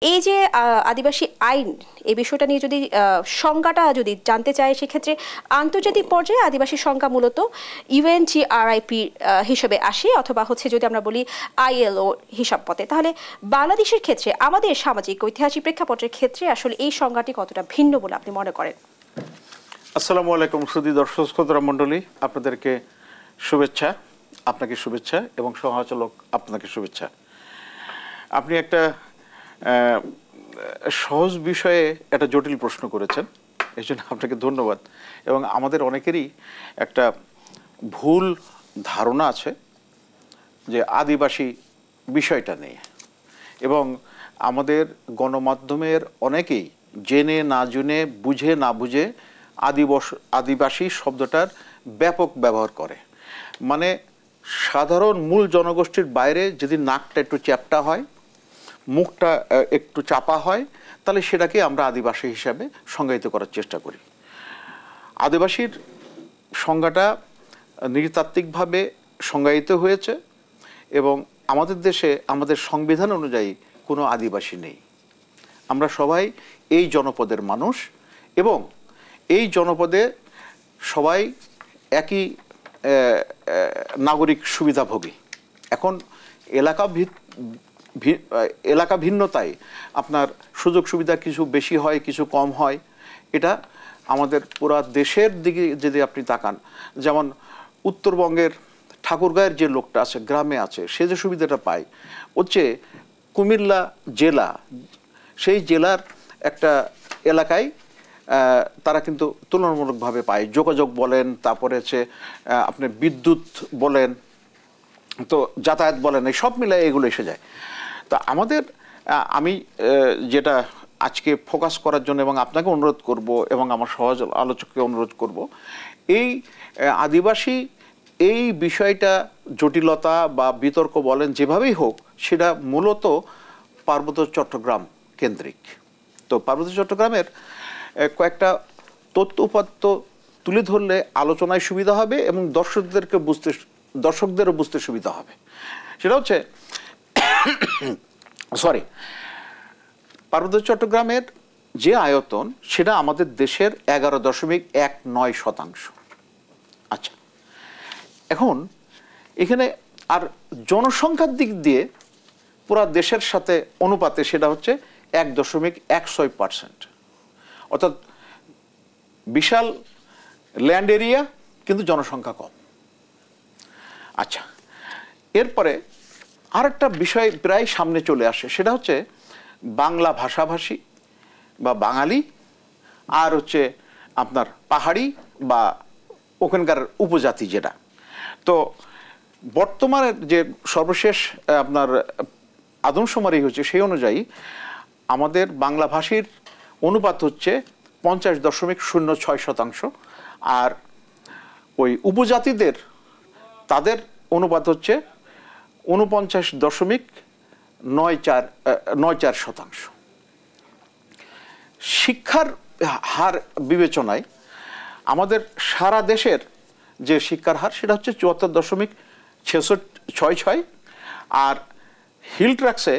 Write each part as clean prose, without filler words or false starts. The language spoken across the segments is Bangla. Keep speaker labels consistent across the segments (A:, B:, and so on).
A: এই যে আদিবাসী আইন এই বিষয়টা নিয়ে যদি সংজ্ঞাটা যদি জানতে চাই সেক্ষেত্রে আন্তর্জাতিক পর্যায়ে আদিবাসী সংজ্ঞা মূলত ইউএনজিআরআইপি হিসেবে আসে অথবা হচ্ছে যদি আমরা বলি আইএলও হিসাব মতে, তাহলে বাংলাদেশের ক্ষেত্রে আমাদের সামাজিক ঐতিহাসিক প্রেক্ষাপটের ক্ষেত্রে আসলে এই সংজ্ঞাটি কতটা ভিন্ন বলে আপনি মনে করেন?
B: আসসালামু আলাইকুম সুধী দর্শক শ্রোতা মণ্ডলী, আপনাদেরকে শুভেচ্ছা, আপনাকে শুভেচ্ছা এবং সমালোচক আপনাকে শুভেচ্ছা। আপনি একটা সহজ বিষয়ে একটা জটিল প্রশ্ন করেছেন, এই জন্য আপনাকে ধন্যবাদ। এবং আমাদের অনেকেরই একটা ভুল ধারণা আছে যে আদিবাসী বিষয়টা নিয়ে, এবং আমাদের গণমাধ্যমের অনেকেই জেনে না জেনে বুঝে না বুঝে আদিবাসী শব্দটার ব্যাপক ব্যবহার করে। মানে সাধারণ মূল জনগোষ্ঠীর বাইরে যদি নাকটা একটু চ্যাপ্টা হয়, মুখটা একটু চাপা হয়, তাহলে সেটাকে আমরা আদিবাসী হিসাবে সংজ্ঞায়িত করার চেষ্টা করি। আদিবাসীর সংজ্ঞাটা নৃতাত্ত্বিকভাবে সংজ্ঞায়িত হয়েছে এবং আমাদের দেশে আমাদের সংবিধান অনুযায়ী কোনো আদিবাসী নেই। আমরা সবাই এই জনপদের মানুষ এবং এই জনপদে সবাই একই নাগরিক সুবিধাভোগী। এখন এলাকা ভিন্নতায় আপনার সুযোগ সুবিধা কিছু বেশি হয়, কিছু কম হয়। এটা আমাদের পুরা দেশের দিকে যদি আপনি তাকান, যেমন উত্তরবঙ্গের ঠাকুরগাঁয়ের যে লোকটা আছে, গ্রামে আছে, সে যে সুবিধাটা পায় হচ্ছে কুমিল্লা জেলা, সেই জেলার একটা এলাকায় তারা কিন্তু তুলনামূলকভাবে পায়। যোগাযোগ বলেন, তারপরে হচ্ছে আপনি বিদ্যুৎ বলেন, তো যাতায়াত বলেন, এই সব মিলে এগুলো এসে যায়। তা আমাদের আমি যেটা আজকে ফোকাস করার জন্য এবং আপনাকে অনুরোধ করব এবং আমার সহজ আলোচককে অনুরোধ করব, এই আদিবাসী এই বিষয়টা জটিলতা বা বিতর্ক বলেন যেভাবেই হোক, সেটা মূলত পার্বত্য চট্টগ্রাম কেন্দ্রিক। তো পার্বত্য চট্টগ্রামের কয়েকটা তথ্য উপাত্ত তুলে ধরলে আলোচনায় সুবিধা হবে এবং দর্শকদেরও বুঝতে সুবিধা হবে। সেটা হচ্ছে পার্বত্য চট্টগ্রামের যে আয়তন, সেটা আমাদের দেশের 11.19%। আচ্ছা, এখন এখানে আর জনসংখ্যার দিক দিয়ে পুরা দেশের সাথে অনুপাতে সেটা হচ্ছে 1.16%। অর্থাৎ বিশাল ল্যান্ড এরিয়া কিন্তু জনসংখ্যা কম। আচ্ছা, এরপরে আরেকটা বিষয় প্রায় সামনে চলে আসে, সেটা হচ্ছে বাংলা ভাষাভাষী বা বাঙালি, আর হচ্ছে আপনার পাহাড়ি বা ওখানকার উপজাতি যেটা। তো বর্তমানে যে সর্বশেষ আপনার আদমশুমারি হচ্ছে, সেই অনুযায়ী আমাদের বাংলা ভাষীর অনুপাত হচ্ছে 50.06%, আর ওই উপজাতিদের তাদের অনুপাত হচ্ছে 49.94%। শিক্ষার হার বিবেচনায় আমাদের সারা দেশের যে শিক্ষার হার, সেটা হচ্ছে 74.66, আর হিল ট্র্যাক্সে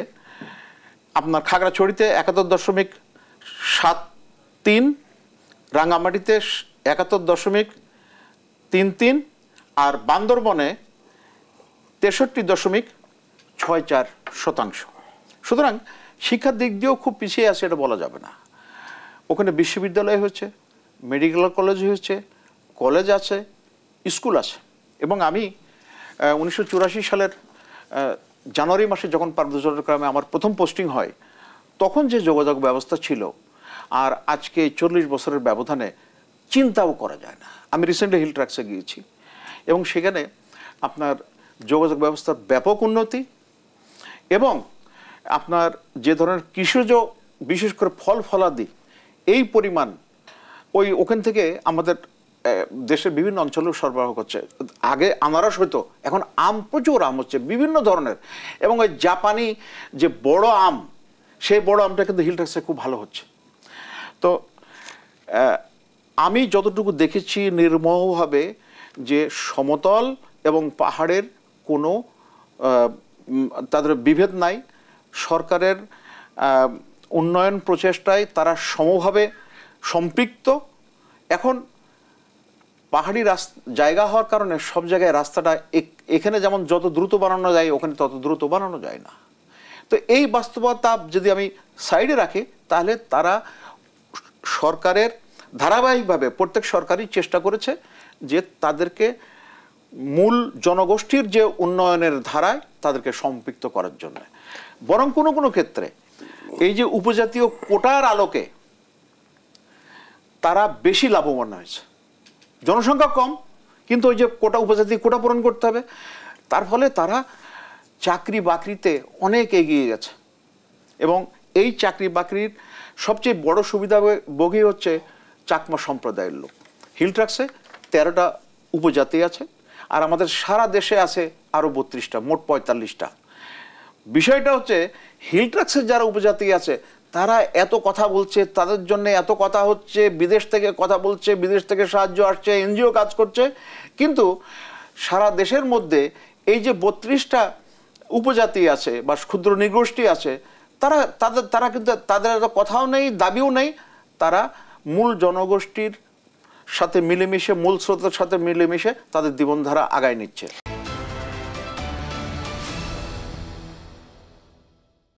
B: আপনার খাগড়াছড়িতে 71.73, রাঙ্গামাটিতে 71.33, আর বান্দরবনে 63.64%। সুতরাং শিক্ষার দিক দিয়েও খুব পিছিয়ে আছে এটা বলা যাবে না। ওখানে বিশ্ববিদ্যালয় হচ্ছে, মেডিকেল কলেজ হচ্ছে, কলেজ আছে, স্কুল আছে। এবং আমি 1984 সালের জানুয়ারি মাসে যখন পার্বত্য চট্টগ্রামে আমার প্রথম পোস্টিং হয়, তখন যে যোগাযোগ ব্যবস্থা ছিল আর আজকে 40 বছরের ব্যবধানে চিন্তাও করা যায় না। আমি রিসেন্টলি হিল ট্র্যাক্সে গিয়েছি এবং সেখানে আপনার যোগাযোগ ব্যবস্থার ব্যাপক উন্নতি এবং আপনার যে ধরনের কৃষিজ বিশেষ করে ফল ফলাদি এই পরিমাণ ওখান থেকে আমাদের দেশের বিভিন্ন অঞ্চলেও সরবরাহ করছে। আগে আনারস হতো, এখন আম, প্রচুর আম হচ্ছে বিভিন্ন ধরনের, এবং ওই জাপানি যে বড় আম, সেই বড় আমটা কিন্তু হিল ট্র্যাক্সে খুব ভালো হচ্ছে। তো আমি যতটুকু দেখেছি নির্মোহভাবে যে সমতল এবং পাহাড়ের কোনো তাদের বিভেদ নাই। সরকারের উন্নয়ন প্রচেষ্টায় তারা সমভাবে সম্পৃক্ত। এখন পাহাড়ি জায়গা হওয়ার কারণে সব জায়গায় রাস্তাটা এখানে যেমন যত দ্রুত বানানো যায় ওখানে তত দ্রুত বানানো যায় না। তো এই বাস্তবতা যদি আমি সাইডে রাখি তাহলে তারা সরকারের ধারাবাহিকভাবে প্রত্যেক সরকারই চেষ্টা করেছে যে তাদেরকে মূল জনগোষ্ঠীর যে উন্নয়নের ধারায় তাদেরকে সম্পৃক্ত করার জন্য। বরং কোনো কোনো ক্ষেত্রে এই যে উপজাতীয় কোটার আলোকে তারা বেশি লাভবান হয়েছে। জনসংখ্যা কম, কিন্তু ওই যে কোটা উপজাতি কোটা পূরণ করতে হবে, তার ফলে তারা চাকরি বাকরিতে অনেক এগিয়ে গেছে। এবং এই চাকরি বাকরির সবচেয়ে বড় সুবিধাভোগী হচ্ছে চাকমা সম্প্রদায়ের লোক। হিল ট্রাক্সে 13টা উপজাতি আছে, আর আমাদের সারা দেশে আছে আরও 32টা, মোট 45টা। বিষয়টা হচ্ছে হিল ট্রাক্সের যারা উপজাতি আছে তারা এত কথা বলছে, তাদের জন্য এত কথা হচ্ছে, বিদেশ থেকে কথা বলছে, বিদেশ থেকে সাহায্য আসছে, এনজিও কাজ করছে, কিন্তু সারা দেশের মধ্যে এই যে 32টা উপজাতি আছে বা ক্ষুদ্র নৃগোষ্ঠী আছে তারা কিন্তু তাদের এত কথাও নেই, দাবিও নেই। তারা মূল জনগোষ্ঠীর সাথে মিলেমিশে, মূল স্রোতের সাথে মিলেমিশে তাদের জীবনধারা আগায় নিচ্ছে।